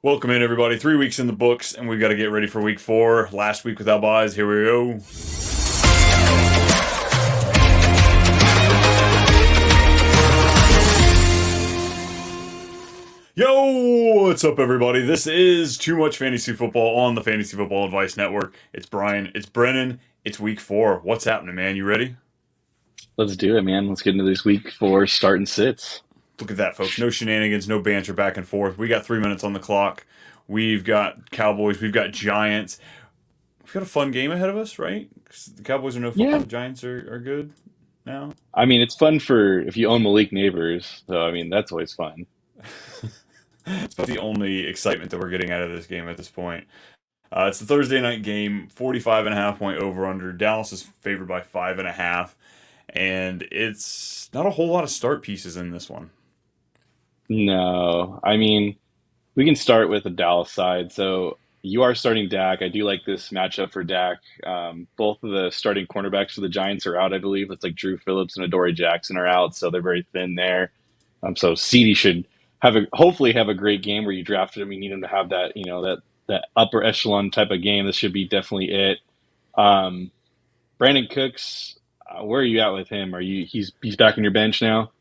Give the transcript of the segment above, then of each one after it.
Welcome in, everybody. 3 weeks in the books, and we've got to get ready for week 4. Last week without buys. Here we go. Yo, what's up, everybody? This is Too Much Fantasy Football on the Fantasy Football Advice Network. It's Brian. It's Brennan. It's week 4. What's happening, man? You ready? Let's do it, man. Let's get into this week for start and sits. Look at that, folks. No shenanigans, no banter back and forth. We got 3 minutes on the clock. We've got Cowboys. We've got Giants. We've got a fun game ahead of us, right? 'Cause the Cowboys are no fun. Yeah. The Giants are good now. I mean, it's fun for if you own Malik Neighbors. So, I mean, that's always fun. It's about the only excitement that we're getting out of this game at this point. It's the Thursday night game, 45.5 point over under. Dallas is favored by 5.5, and it's not a whole lot of start pieces in this one. No, I mean, we can start with the Dallas side. So, you are starting Dak. I do like this matchup for Dak. Both of the starting cornerbacks for the Giants are out, I believe. It's like Drew Phillips and Adoree Jackson are out, so they're very thin there. So CD should hopefully have a great game where you drafted him. You need him to have that, that upper echelon type of game. This should be definitely it. Um, Brandon Cooks, where are you at with him? Are you he's back on your bench now?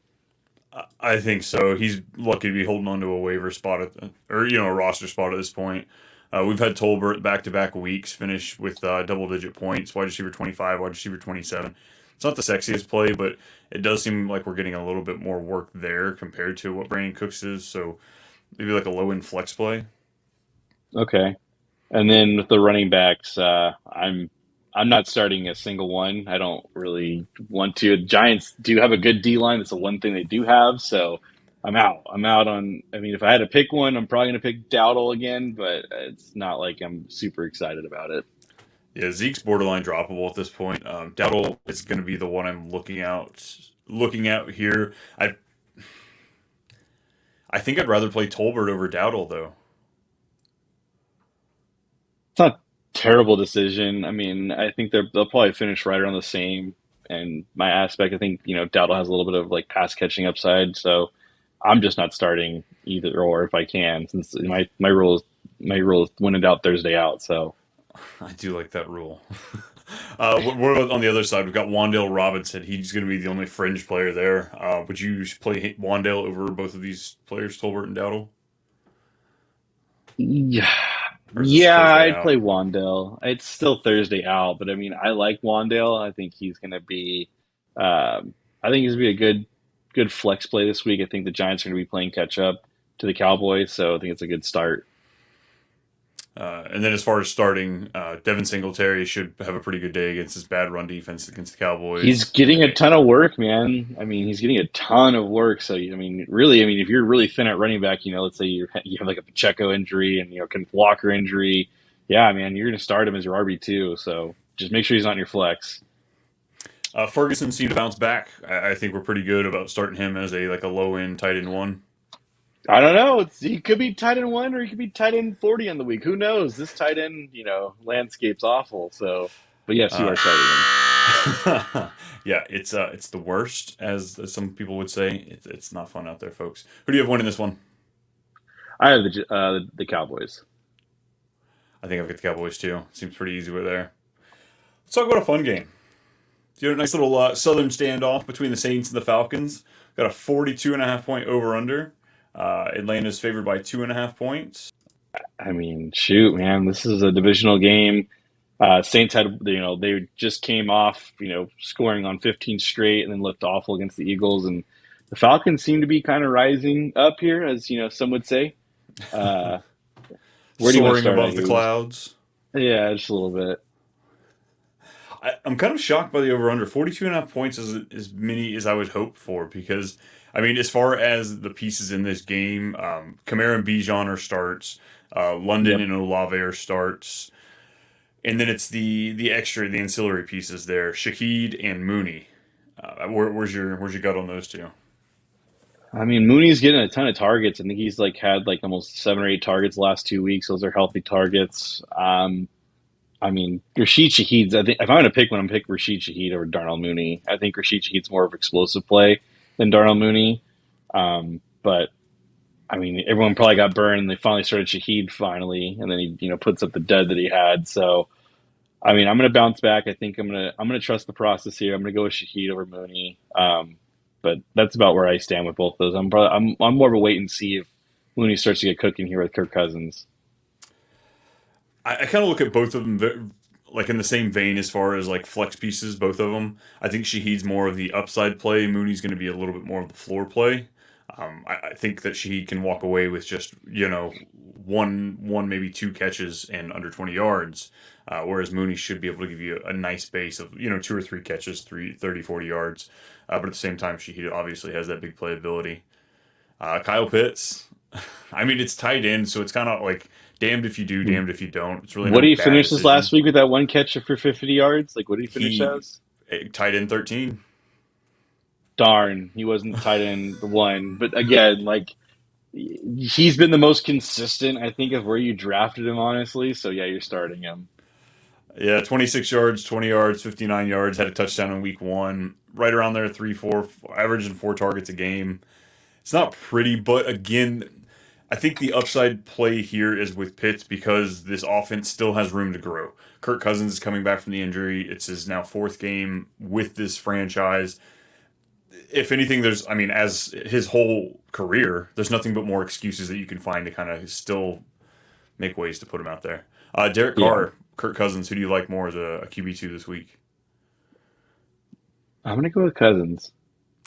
I think so. He's lucky to be holding on to a waiver spot or a roster spot at this point. We've had Tolbert back-to-back weeks finish with double-digit points, wide receiver 25, wide receiver 27. It's not the sexiest play, but it does seem like we're getting a little bit more work there compared to what Brandon Cooks is. So maybe like a low-end flex play. Okay. And then with the running backs, I'm not starting a single one. I don't really want to. Giants do have a good D line. It's the one thing they do have. So I'm out. I'm out on. I mean, if I had to pick one, I'm probably going to pick Dowdle again. But it's not like I'm super excited about it. Yeah, Zeke's borderline droppable at this point. Dowdle is going to be the one I'm looking at here. I think I'd rather play Tolbert over Dowdle though. It's not a terrible decision. I mean, I think they'll probably finish right around the same. And my aspect, I think Dowdle has a little bit of like pass catching upside. So I'm just not starting either or if I can, since my rule is when in doubt Thursday out. So I do like that rule. What about on the other side? We've got Wandale Robinson. He's going to be the only fringe player there. Would you play Wandale over both of these players, Tolbert and Dowdle? yeah, Or is this yeah, Thursday I'd play out? Wandale. It's still Thursday out, but I mean, I like Wandale. I think he's going to be, I think he's going to be a good flex play this week. I think the Giants are going to be playing catch up to the Cowboys, so I think it's a good start. And then as far as starting, Devin Singletary should have a pretty good day against this bad run defense against the He's Cowboys. getting a ton of work, man. I mean, he's getting a ton of work. So, I mean, really, I mean, if you're really thin at running back, let's say you have like a Pacheco injury and Kenneth Walker injury, yeah, man, you're going to start him as your RB2. So just make sure he's not in your flex. Ferguson seemed to bounce back. I think we're pretty good about starting him as a low end tight end one. I don't know. He could be tight end one or he could be tight end 40 on the week. Who knows? This tight end, landscape's awful. So, but yes, you Uh, are starting him. yeah, it's the worst, as some people would say. It's not fun out there, folks. Who do you have winning this one? I have the Cowboys. I think I've got the Cowboys too. Seems pretty easy with there. Let's talk about a fun game. You know, a nice little southern standoff between the Saints and the Falcons. Got a 42.5 point over under. Atlanta's favored by 2.5 points. I mean, shoot, man, this is a divisional game. Saints had, they just came off, scoring on 15 straight and then looked awful against the Eagles. And the Falcons seem to be kind of rising up here, as, some would say. Uh, where do you want to Soaring start at above the here? clouds. Yeah, just a little bit. I'm kind of shocked by the over under. 42.5 points is as many as I would hope for because, I mean, as far as the pieces in this game, Kamara and Bijan are starts, London Yep. and Olave are starts, and then it's the ancillary pieces there, Shaheed and Mooney. Where's your gut on those two? I mean, Mooney's getting a ton of targets. I think he's like had like almost 7 or 8 targets the last 2 weeks. Those are healthy targets. I mean, Rasheed Shaheed's. I think if I'm going to pick one, I'm pick Rasheed Shaheed over Darnell Mooney. I think Rasheed Shaheed's more of an explosive play than Darnell Mooney. But I mean, everyone probably got burned. They finally started Shaheed finally, and then he, puts up the dud that he had. So, I mean, I'm going to bounce back. I think I'm gonna trust the process here. I'm going to go with Shaheed over Mooney. But that's about where I stand with both those. I'm more of a wait and see if Mooney starts to get cooking here with Kirk Cousins. I kind of look at both of them like in the same vein as far as like flex pieces. Both of them. I think Shaheed's more of the upside play. Mooney's going to be a little bit more of the floor play. I think that Shaheed can walk away with just one maybe two catches and under 20 yards, whereas Mooney should be able to give you a nice base of two or three catches, 30, 40 yards. But at the same time, Shaheed obviously has that big playability. Kyle Pitts. I mean, it's tight end, so it's kind of like damned if you do, damned if you don't. It's really What no did he bad finish this decision. last week with that one catch for 50 yards? Like, what did he finish He as? tight end 13. Darn, he wasn't tight end one. But again, like, he's been the most consistent, I think, of where you drafted him, honestly. So yeah, you're starting him. Yeah, 26 yards, 20 yards, 59 yards. Had a touchdown in week one. Right around there, 3, 4, averaging 4 targets a game. It's not pretty, but again, I think the upside play here is with Pitts because this offense still has room to grow. Kirk Cousins is coming back from the injury. It's his now fourth game with this franchise. If anything, as his whole career, there's nothing but more excuses that you can find to kind of still make ways to put him out there. Derek Yeah, Carr, Kirk Cousins, who do you like more as a QB2 this week? I'm gonna go with Cousins.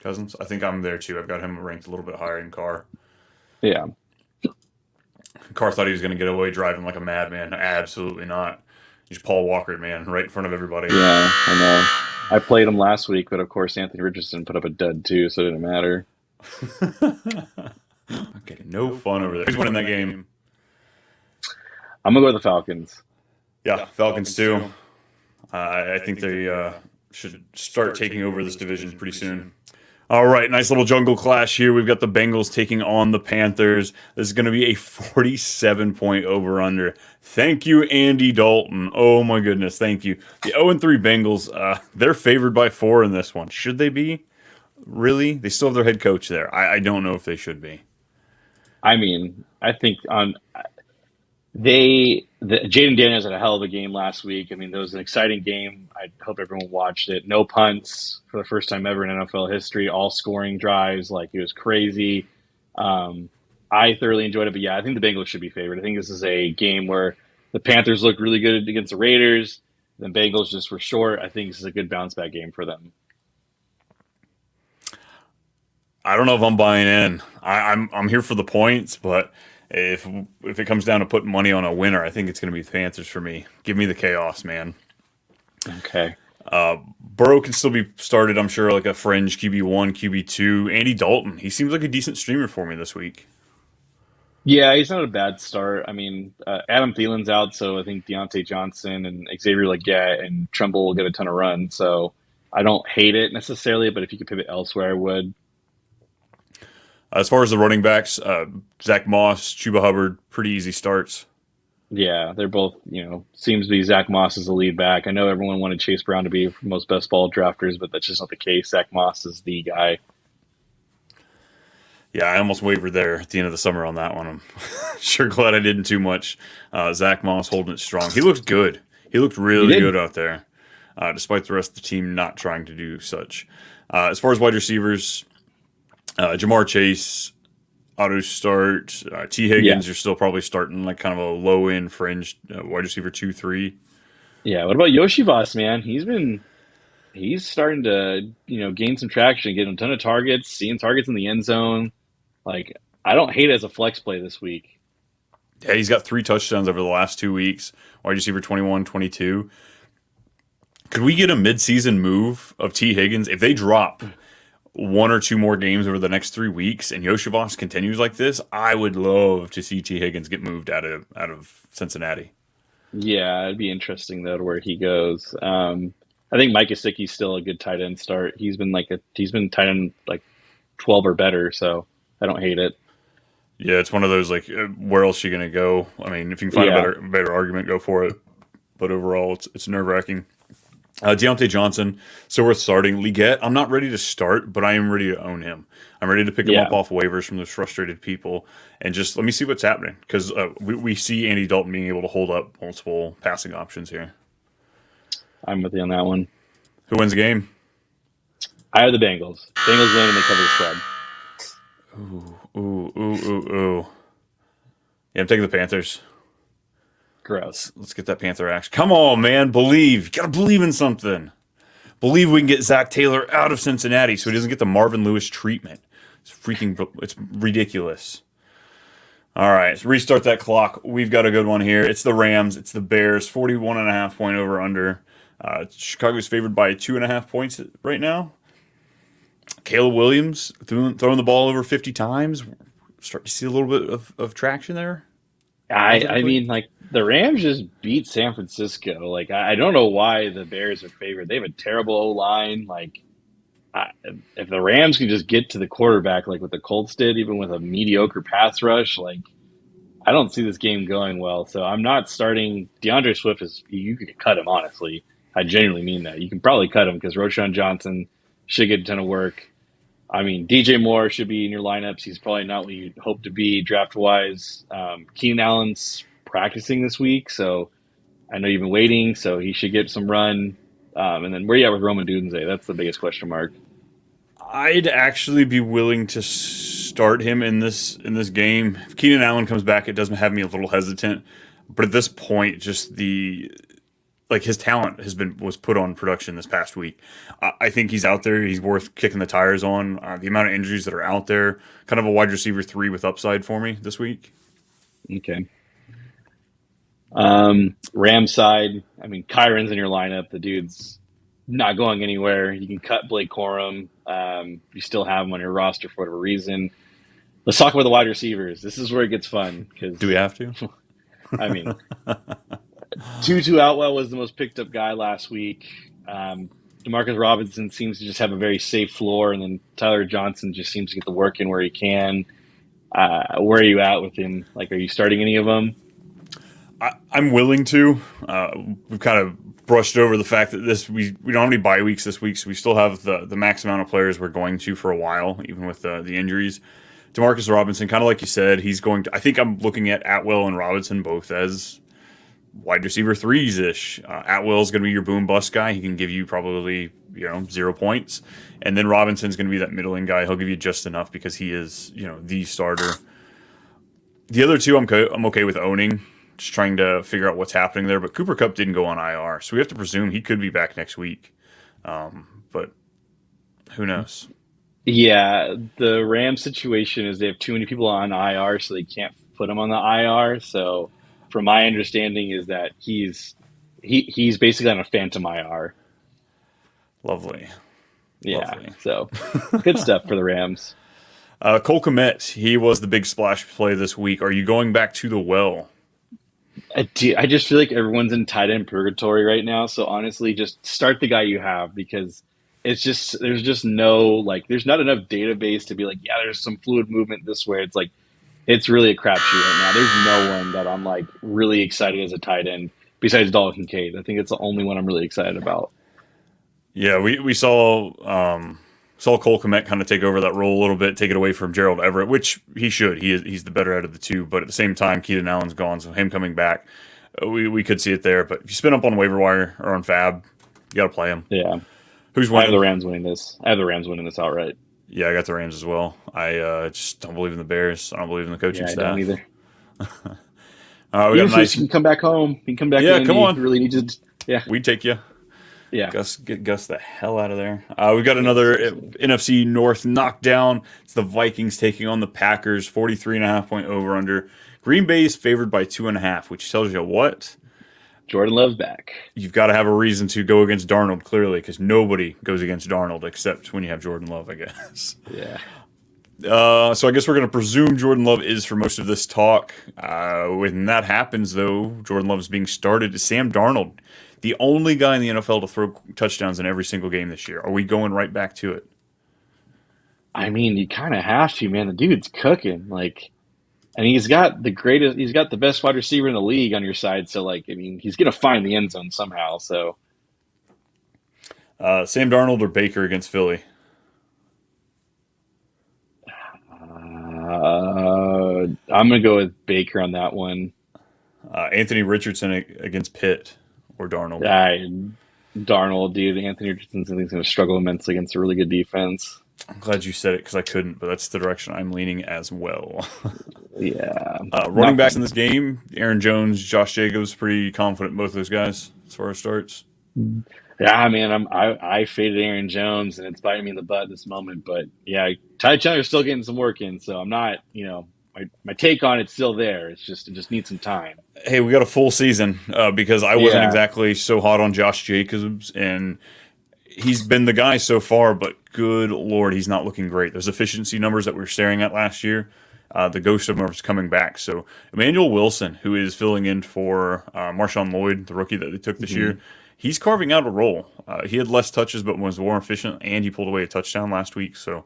Cousins? I think I'm there too. I've got him ranked a little bit higher than Carr. Yeah, Carr thought he was going to get away driving like a madman. Absolutely not. He's Paul Walker, man, right in front of everybody. yeah, I know. I played him last week, but of course Anthony Richardson put up a dud too, so it didn't matter. Okay, no fun over there. Who's winning that game? I'm gonna go with the Falcons. Yeah, Falcons too. I think they should start taking over this division pretty soon. All right, nice little jungle clash here. We've got the Bengals taking on the Panthers. This is going to be a 47-point over-under. Thank you, Andy Dalton. Oh, my goodness, thank you. The 0-3 Bengals, they're favored by 4 in this one. Should they be? Really? They still have their head coach there. I don't know if they should be. I mean, I think on Jaden Daniels had a hell of a game last week. I mean, that was an exciting game. I hope everyone watched it. No punts for the first time ever in NFL history. All scoring drives, like it was crazy. I thoroughly enjoyed it. But yeah, I think the Bengals should be favored. I think this is a game where the Panthers looked really good against the Raiders. The Bengals just were short. I think this is a good bounce back game for them. I don't know if I'm buying in. I'm here for the points, but if it comes down to putting money on a winner, I think it's going to be the Panthers for me. Give me the chaos, man. Okay. Burrow can still be started, I'm sure, like a fringe QB1, QB2. Andy Dalton, he seems like a decent streamer for me this week. Yeah, he's not a bad start. I mean, Adam Thielen's out, so I think Deontay Johnson and Xavier Legette and Trumbull will get a ton of runs. So I don't hate it necessarily, but if you could pivot elsewhere, I would. As far as the running backs, Zach Moss, Chuba Hubbard, pretty easy starts. Yeah, they're both, seems to be Zach Moss is the lead back. I know everyone wanted Chase Brown to be most best ball drafters, but that's just not the case. Zach Moss is the guy. Yeah, I almost wavered there at the end of the summer on that one. I'm sure glad I didn't too much. Zach Moss holding it strong. He looked good. He looked really good out there, despite the rest of the team not trying to do such. As far as wide receivers, Jamar Chase, auto start. T. Higgins, you're still probably starting like kind of a low end fringe wide receiver 2-3. Yeah, what about Yoshi Voss, man? He's starting to, gain some traction, getting a ton of targets, seeing targets in the end zone. Like, I don't hate it as a flex play this week. Yeah, he's got 3 touchdowns over the last 2 weeks. Wide receiver 21, 22. Could we get a midseason move of T. Higgins? If they drop 1 or 2 more games over the next 3 weeks and Yoshivas continues like this, I would love to see T. Higgins get moved out of Cincinnati. Yeah, it'd be interesting though to where he goes. I think Mike Gesicki's still a good tight end start. He's been tight end like 12 or better, so I don't hate it. Yeah, it's one of those like, where else are you going to go? I mean, if you can find a better argument, go for it. But overall, it's nerve wracking. Deontay Johnson, so worth starting. Leggett, I'm not ready to start, but I am ready to own him. I'm ready to pick him Yeah, up off waivers from those frustrated people and just let me see what's happening because we see Andy Dalton being able to hold up multiple passing options here. I'm with you on that one. Who wins the game? I have the Bengals. Bengals win and they cover the spread. Ooh, ooh, ooh, ooh, ooh. Yeah, I'm taking the Panthers. Gross. Let's get that Panther action. Come on, man. Believe. You got to believe in something. Believe we can get Zach Taylor out of Cincinnati so he doesn't get the Marvin Lewis treatment. It's ridiculous. All right, so restart that clock. We've got a good one here. It's the Rams. It's the Bears. 41.5 point over under. Chicago's favored by 2.5 points right now. Caleb Williams throwing the ball over 50 times. Start to see a little bit of traction there. I mean, like the Rams just beat San Francisco. Like I don't know why the Bears are favored. They have a terrible O line. Like I, if the Rams can just get to the quarterback, like what the Colts did, even with a mediocre pass rush, like I don't see this game going well. So I'm not starting. DeAndre Swift is you could cut him honestly. I genuinely mean that. You can probably cut him because Roshan Johnson should get a ton of work. I mean, DJ Moore should be in your lineups. He's probably not what you hope to be draft wise. Keenan Allen's practicing this week, so I know you've been waiting, so he should get some run. And then where you at with Roman Dudensay? That's the biggest question mark. I'd actually be willing to start him in this game. If Keenan Allen comes back, it does have me a little hesitant. But at this point, just the like his talent was put on production this past week. I think he's out there. He's worth kicking the tires on. The amount of injuries that are out there, kind of a wide receiver 3 with upside for me this week. Okay. Rams side, I mean, Kyron's in your lineup. The dude's not going anywhere. You can cut Blake Corum. You still have him on your roster for whatever reason. Let's talk about the wide receivers. This is where it gets fun. Do we have to? I mean, Tutu Atwell was the most picked up guy last week. Demarcus Robinson seems to just have a very safe floor, and then Tyler Johnson just seems to get the work in where he can. Where are you at with him? Like, are you starting any of them? I'm willing to. We've kind of brushed over the fact that we don't have any bye weeks this week, so we still have the max amount of players we're going to for a while, even with the injuries. Demarcus Robinson, kind of like you said, he's going to. I think I'm looking at Atwell and Robinson both as wide receiver 3s ish. Atwell's going to be your boom bust guy. He can give you probably 0 points, and then Robinson's going to be that middling guy. He'll give you just enough because he is the starter. The other two I'm okay with owning. Just trying to figure out what's happening there, but Cooper Kupp didn't go on IR, so we have to presume he could be back next week. But who knows? Yeah, the Rams situation is they have too many people on IR, so they can't put him on the IR. So, from my understanding, is that he's basically on a phantom IR. Lovely. Yeah, Lovely. so good stuff for the Rams. Cole Kmet, he was the big splash play this week. Are you going back to the well? I just feel like everyone's in tight end purgatory right now. So honestly, just start the guy you have because it's just there's just no like there's not enough database to be like there's some fluid movement this way. It's like it's really a crapshoot right now. There's no one that I'm like really excited as a tight end besides Dalton Kincaid. I think it's the only one I'm really excited about. Yeah, we saw Cole Kmet kind of take over that role a little bit, take it away from Gerald Everett, which he should. He's the better out of the two. But at the same time, Keenan Allen's gone, so him coming back, we could see it there. But if you spin up on waiver wire or on Fab, you got to play him. Yeah. Who's I winning? have the Rams winning this. I have the Rams winning this outright. Yeah, I got the Rams as well. I just don't believe in the Bears. I don't believe in the coaching staff. I don't either. We got nice. He can come back home. He can come back. Yeah, come on. He really needs to. Yeah, we'd take you. Yeah. Get Gus the hell out of there. We've got another NFC North knockdown. It's the Vikings taking on the Packers. 43.5 point over under. Green Bay is favored by 2.5, which tells you what? Jordan Love's back. You've got to have a reason to go against Darnold, clearly, because nobody goes against Darnold except when you have Jordan Love, I guess. Yeah. So I guess we're going to presume Jordan Love is for most of this talk. When that happens, though, Jordan Love is being started. Sam Darnold, the only guy in the NFL to throw touchdowns in every single game this year. Are we going right back to it? I mean, you kind of have to, man. The dude's cooking. Like, and he's got the best wide receiver in the league on your side. So, like, I mean, he's going to find the end zone somehow. So, Sam Darnold or Baker against Philly? I'm gonna go with Baker on that one. Anthony Richardson against Pitt or Darnold? I Darnold, dude. Anthony Richardson, I think, is going to struggle immensely against a really good defense. I'm glad you said it because I couldn't, but that's the direction I'm leaning as well. Yeah, Running not backs in fun. this game, Aaron Jones, Josh Jacobs, pretty confident in both those guys as far as starts. Yeah, man, I faded Aaron Jones, and it's biting me in the butt at this moment. But yeah, Ty Chandler's still getting some work in, so I'm not, my take on it's still there. It just needs some time. Hey, we got a full season because I wasn't Yeah, exactly so hot on Josh Jacobs, and he's been the guy so far, but good Lord, he's not looking great. Those efficiency numbers that we were staring at last year, the ghost of them is coming back. So Emmanuel Wilson, who is filling in for Marshawn Lloyd, the rookie that they took this hmm year, he's carving out a role. He had less touches, but was more efficient, and he pulled away a touchdown last week. So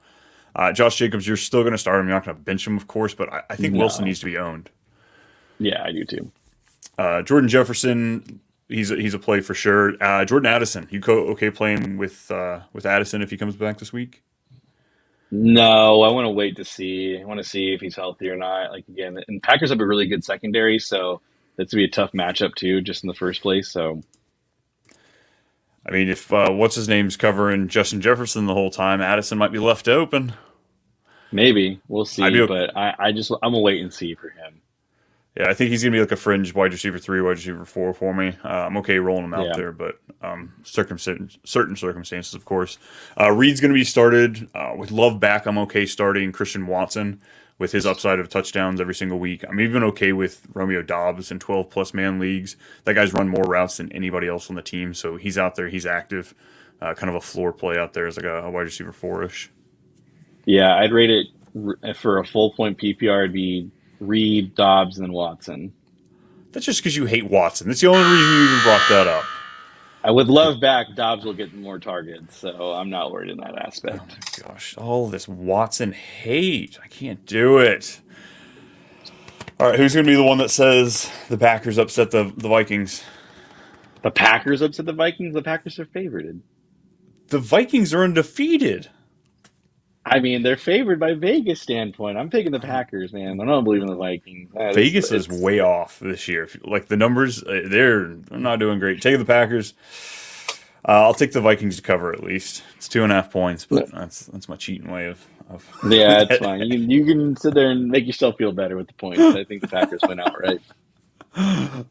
Josh Jacobs, you're still going to start him. You're not going to bench him, of course, but I think Wilson no, needs to be owned. yeah, I do too. Jordan Jefferson, he's a play for sure. Jordan Addison, okay playing with Addison if he comes back this week? No, I want to wait to see. I want to see if he's healthy or not. Like again, and Packers have a really good secondary, so that's gonna be a tough matchup too, just in the first place. So I mean, if what's his name's covering Justin Jefferson the whole time, Addison might be left open. maybe we'll I'd see, be but I'm gonna wait and see for him. Yeah, I think he's gonna be like a fringe wide receiver 3, wide receiver 4 for me. I'm okay rolling him out Yeah, there, but certain circumstances, of course. Reed's gonna be started with Love back. I'm okay starting Christian Watson with his upside of touchdowns every single week. I'm even okay with Romeo Dobbs in 12 plus man leagues. That guy's run more routes than anybody else on the team, so he's out there, he's active. Kind of a floor play out there as like a wide receiver 4-ish. yeah, I'd rate it for a full point PPR. It'd be Reed, Dobbs, and then Watson. That's just because you hate Watson. That's the only reason you even brought that up. I would love back. Dobbs will get more targets, so I'm not worried in that Oh aspect. my gosh, all this Watson hate. I can't do it. All right, who's going to be the one that says the Packers upset the Vikings? The Packers upset the Vikings. The Packers are favored. The Vikings are undefeated. I mean, they're favored by Vegas standpoint. I'm taking the Packers, man. I don't believe in the Vikings. Vegas is It's way off this year. Like the numbers, they're not doing great. Taking the Packers. I'll take the Vikings to cover at least. It's 2.5 points, but that's my cheating way of yeah, it's fine. You can sit there and make yourself feel better with the points. I think the Packers win outright.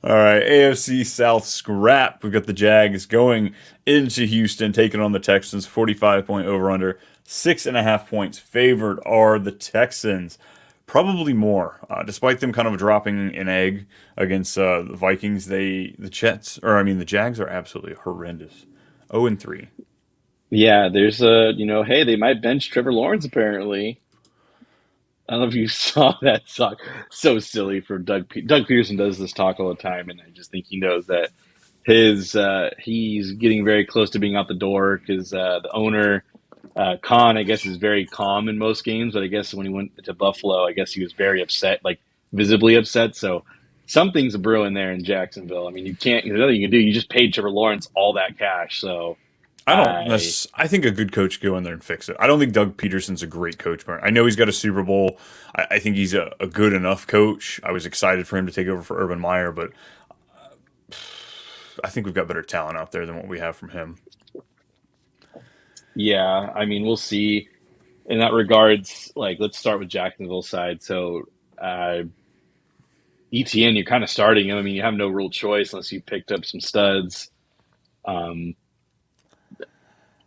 All right, AFC South scrap. We've got the Jags going into Houston, taking on the Texans. 45-point over under. 6.5 points favored are the Texans. Probably more, despite them kind of dropping an egg against the Vikings. The Jags are absolutely horrendous. 0-3. Yeah, there's hey, they might bench Trevor Lawrence apparently. I don't know if you saw that talk. So silly for Doug Peterson does this talk all the time, and I just think he knows that he's getting very close to being out the door because the owner Khan, I guess, is very calm in most games, but I guess when he went to Buffalo, I guess he was very upset, like visibly upset. So something's brewing there in Jacksonville. I mean, you can't. There's nothing you can do. You just paid Trevor Lawrence all that cash, so I I think a good coach go in there and fix it. I don't think Doug Peterson's a great coach. I know he's got a Super Bowl. I think he's a good enough coach. I was excited for him to take over for Urban Meyer, but I think we've got better talent out there than what we have from him. yeah. I mean, we'll see. In that regards, like let's start with Jacksonville's side. So ETN, you're kind of starting him. I mean, you have no real choice unless you picked up some studs. Um,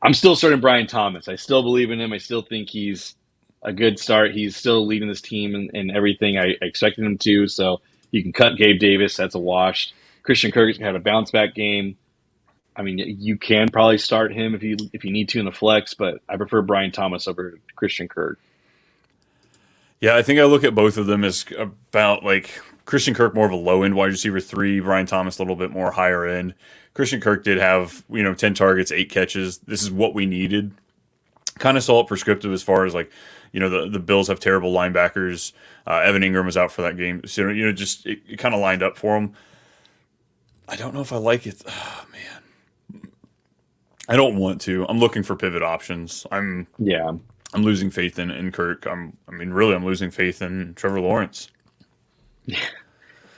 I'm still starting Brian Thomas. I still believe in him. I still think he's a good start. He's still leading this team and everything I expected him to. So you can cut Gabe Davis. That's a wash. Christian Kirk had a bounce back game. I mean, you can probably start him if you need to in the flex, but I prefer Brian Thomas over Christian Kirk. Yeah, I think I look at both of them as about like Christian Kirk more of a low end wide receiver 3, Brian Thomas a little bit more higher end. Christian Kirk did have 10 targets, 8 catches. This is what we needed. Kind of saw it prescriptive as far as like the Bills have terrible linebackers. Evan Ingram was out for that game, so just it kind of lined up for him. I don't know if I like it. Oh, man. I don't want to. I'm looking for pivot options. Yeah. I'm losing faith in Kirk. I'm losing faith in Trevor Lawrence. Yeah,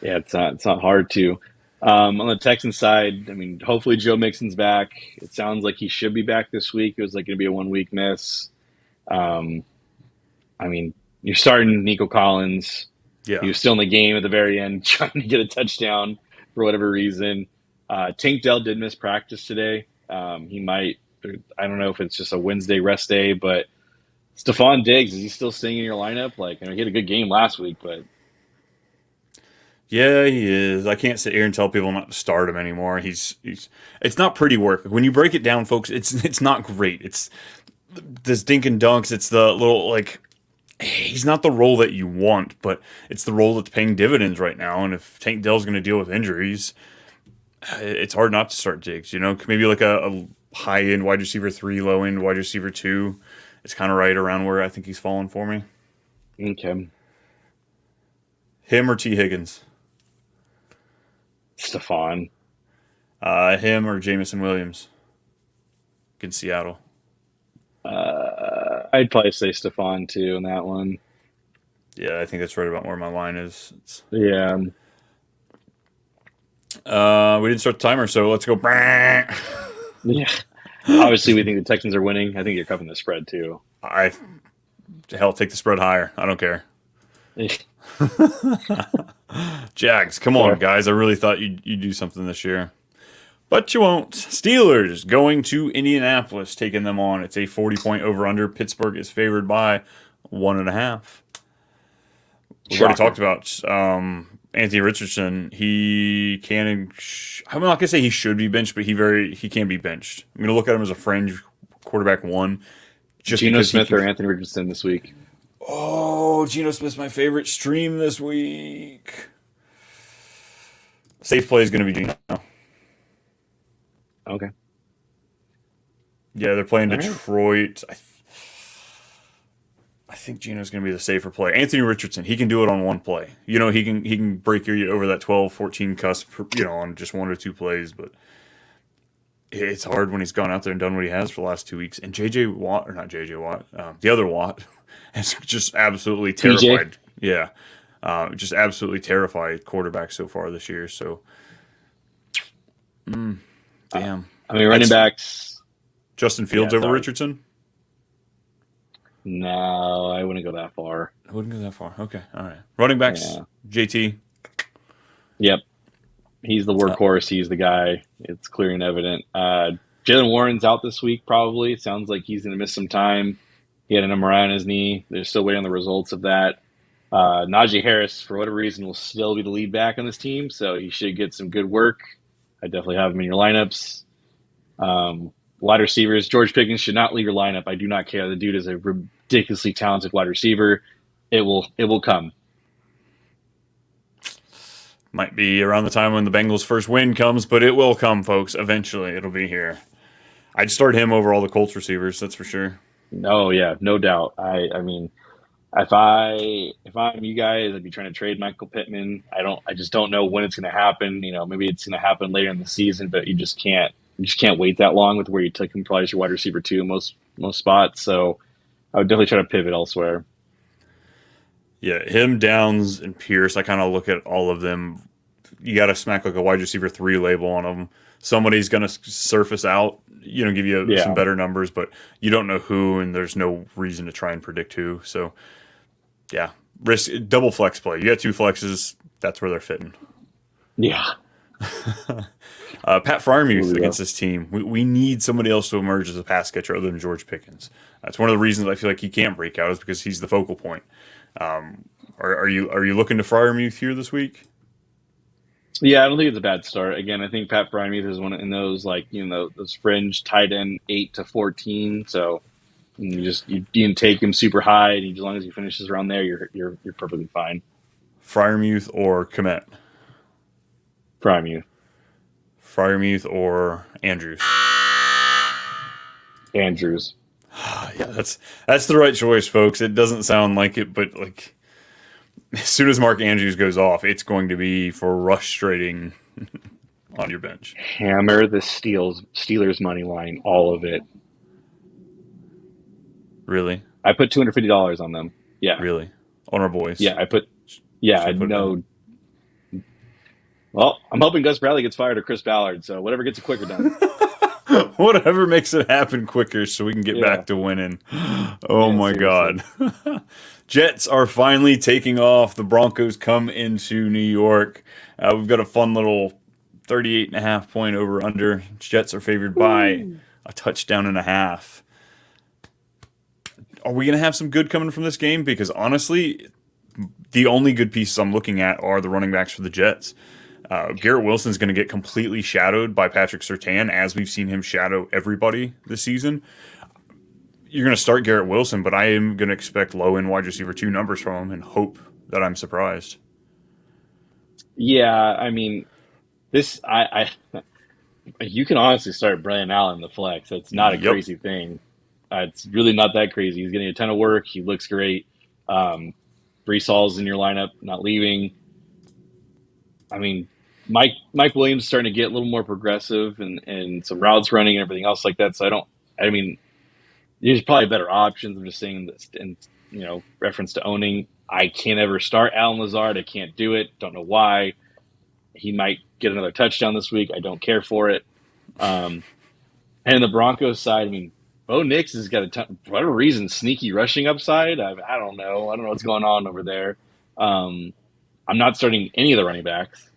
it's not hard to. On the Texans side, I mean, hopefully Joe Mixon's back. It sounds like he should be back this week. It was like going to be a 1 week miss. Um, I mean, you're starting Nico Collins. He Yeah. was still in the game at the very end, trying to get a touchdown for whatever reason. Tank Dell did miss practice today. He might. I don't know if it's just a Wednesday rest day, but Stephon Diggs, is he still staying in your lineup? Like, I mean, he had a good game last week, but Yeah, he is. I can't sit here and tell people not to start him anymore. He's it's not pretty work. When you break it down, folks, it's not great. It's this dink and dunks. It's the little like he's not the role that you want, but it's the role that's paying dividends right now. And if Tank Dell's going to deal with injuries, it's hard not to start Diggs. You know, maybe like a high end wide receiver 3, low end wide receiver 2. It's kind of right around where I think he's falling for me. okay. Him or T Higgins. Stephon. Him or Jamison Williams against Seattle. I'd probably say Stephon too in that one. Yeah, I think that's right about where my line is. Yeah. We didn't start the timer, so let's go. Yeah. Obviously, we think the Texans are winning. I think you're covering the spread too. I hell take the spread higher. I don't care. Jags, come on, guys! I really thought you'd do something this year, but you won't. Steelers going to Indianapolis, taking them on. It's a 40-point over/under. Pittsburgh is favored by 1.5. We've already talked about Anthony Richardson. He can. I'm not gonna say he should be benched, but he can be benched. I'm gonna look at him as a fringe quarterback 1. Just Geno Smith or Anthony Richardson this week? Oh, Geno Smith's my favorite stream this week. Safe play is going to be Geno. Okay. Yeah, they're playing All right. Detroit. I think Geno's going to be the safer play. Anthony Richardson, he can do it on one play. You know, he can break you over that 12, 14 cusp, on just 1 or 2 plays, but it's hard when he's gone out there and done what he has for the last 2 weeks. And the other Watt, has just absolutely terrified. TJ? Yeah. Just absolutely terrified quarterback so far this year. So, damn. I mean, running backs. Justin Fields over sorry. Richardson? No, I wouldn't go that far. I wouldn't go that far. Okay. All right. Running backs, Yeah. JT. Yep. He's the workhorse. He's the guy. It's clear and evident. Jalen Warren's out this week, probably. It sounds like he's going to miss some time. He had an MRI on his knee. They're still waiting on the results of that. Najee Harris, for whatever reason, will still be the lead back on this team, so he should get some good work. I definitely have him in your lineups. Wide receivers, George Pickens should not leave your lineup. I do not care. The dude is a ridiculously talented wide receiver. It will come. Might be around the time when the Bengals' first win comes, but it will come, folks. Eventually, it'll be here. I'd start him over all the Colts receivers, that's for sure. Oh yeah, no doubt. I mean, if I'm you guys, I'd be trying to trade Michael Pittman. I just don't know when it's going to happen. You know, maybe it's going to happen later in the season, but you just can't wait that long with where you took him probably as your wide receiver 2 most spots. So I would definitely try to pivot elsewhere. Yeah, him, Downs, and Pierce, I kind of look at all of them. You got to smack like a wide receiver 3 label on them. Somebody's going to surface out, give you some better numbers, but you don't know who, and there's no reason to try and predict who. So, yeah, risk double flex play. You got 2 flexes, that's where they're fitting. Yeah. Pat Freiermuth against this team. We need somebody else to emerge as a pass catcher other than George Pickens. That's one of the reasons I feel like he can't break out is because he's the focal point. Are you looking to Freiermuth here this week? Yeah, I don't think it's a bad start. Again, I think Pat Freiermuth is one in those those fringe tight end 8 to 14. So you can take him super high, and as long as he finishes around there, you're perfectly fine. Freiermuth or Komet? Freiermuth or Andrews? Andrews. Yeah, that's the right choice, folks. It doesn't sound like it, but like as soon as Mark Andrews goes off, it's going to be frustrating. on your bench. Hammer the Steelers money line, all of it. Really? I put $250 on them. Yeah. Really? On our boys. Yeah, yeah, Should I I put it down? know. Well, I'm hoping Gus Bradley gets fired or Chris Ballard, so whatever gets it quicker done. Whatever makes it happen quicker so we can get Yeah. back to winning. Oh Yeah, my seriously. God. Jets are finally taking off. The Broncos come into New York. We've got a fun little 38.5 point over under. Jets are favored by a touchdown and a half. Are we going to have some good coming from this game? Because honestly, the only good pieces I'm looking at are the running backs for the Jets. Garrett Wilson's going to get completely shadowed by Patrick Surtain, as we've seen him shadow everybody this season. You're going to start Garrett Wilson, but I am going to expect low-end wide receiver 2 numbers from him and hope that I'm surprised. Yeah, I mean, you can honestly start Brandon Allen in the flex. It's not a Yep. crazy thing. It's really not that crazy. He's getting a ton of work. He looks great. Brees Hall's in your lineup, not leaving. I mean, Mike Williams is starting to get a little more progressive and some routes running and everything else like that. So there's probably better options. I'm just saying this in reference to owning. I can't ever start Alan Lazard. I can't do it. Don't know why. He might get another touchdown this week. I don't care for it. And in the Broncos side, I mean, Bo Nix has got for whatever reason, sneaky rushing upside. I don't know. I don't know what's going on over there. I'm not starting any of the running backs.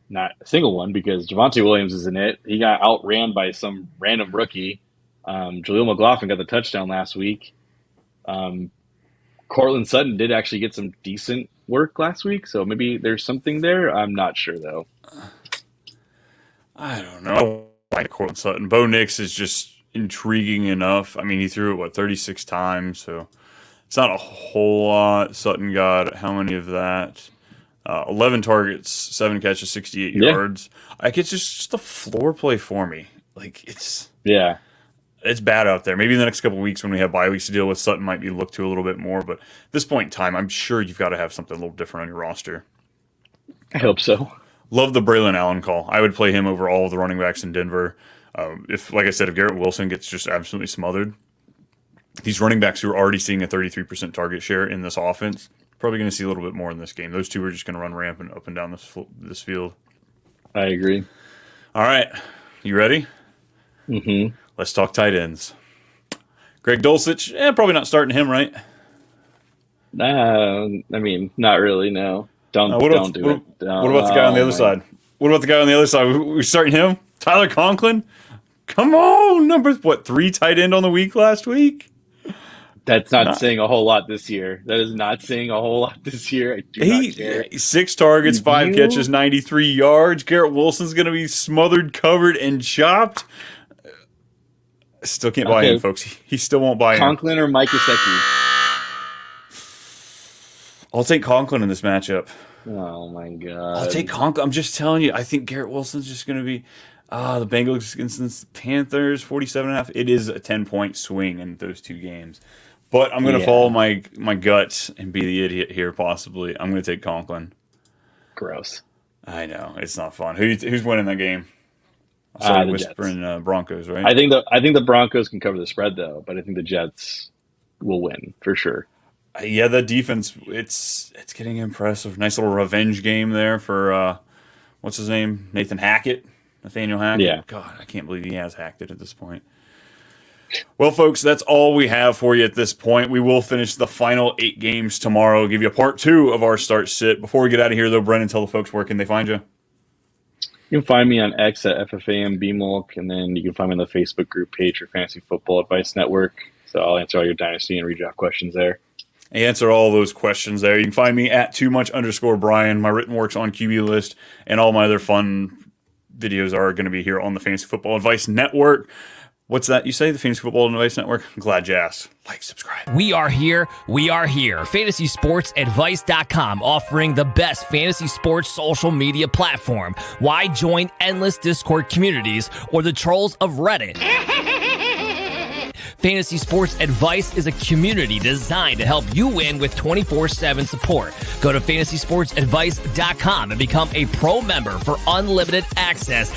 Not a single one, because Javonte Williams is in it. He got outran by some random rookie. Jaleel McLaughlin got the touchdown last week. Cortland Sutton did actually get some decent work last week, so maybe there's something there. I'm not sure, though. I don't know. I like Cortland Sutton. Bo Nix is just intriguing enough. I mean, he threw it, 36 times, so it's not a whole lot. Sutton got how many of that? 11 targets, 7 catches, 68 yards. Like, it's just a floor play for me. Like, it's bad out there. Maybe in the next couple of weeks when we have bye weeks to deal with, Sutton might be looked to a little bit more. But at this point in time, I'm sure you've got to have something a little different on your roster. I hope so. Love the Braylon Allen call. I would play him over all of the running backs in Denver. Like I said, if Garrett Wilson gets just absolutely smothered, these running backs who are already seeing a 33% target share in this offense, probably going to see a little bit more in this game. Those two are just going to run rampant up and down this field. I agree. All right. You ready? Mm-hmm. Let's talk tight ends. Greg Dulcich, probably not starting him, right? I mean, not really, no. Don't do it. What about the guy on the other side? What about the guy on the other side? We starting him? Tyler Conklin? Come on, 3 tight end on the week last week? That's not saying a whole lot this year. That is not saying a whole lot this year. I do not care. 6 targets, 5 catches, 93 yards. Garrett Wilson's going to be smothered, covered, and chopped. Still can't buy him, folks. He still won't buy him. Conklin or Mike Gesicki? I'll take Conklin in this matchup. Oh, my God. I'll take Conklin. I'm just telling you. I think Garrett Wilson's just going to be the Bengals against the Panthers, 47.5. It is a 10-point swing in those two games. But I'm going to follow my gut and be the idiot here, possibly. I'm going to take Conklin. Gross. I know. It's not fun. Who's winning that game? I saw you whispering Broncos, right? I think the Broncos can cover the spread, though, but I think the Jets will win for sure. Yeah, the defense, it's getting impressive. Nice little revenge game there for, what's his name? Nathaniel Hackett. Yeah. God, I can't believe he has hacked it at this point. Well, folks, that's all we have for you at this point. We will finish the final 8 games tomorrow. Give you a part 2 of our start-sit. Before we get out of here, though, Brennan, tell the folks where can they find you? You can find me on X at FFAMBMulk, and then you can find me on the Facebook group page for Fantasy Football Advice Network. So I'll answer all your Dynasty and redraft questions there. Answer all those questions there. You can find me at @TooMuch_Brian. My written work's on QB List, and all my other fun videos are going to be here on the Fantasy Football Advice Network. What's that you say? The Fantasy Football Advice Network? I'm glad you asked. Like, subscribe. We are here. FantasySportsAdvice.com, offering the best fantasy sports social media platform. Why join endless Discord communities or the trolls of Reddit? Fantasy Sports Advice is a community designed to help you win with 24/7 support. Go to fantasysportsadvice.com and become a pro member for unlimited access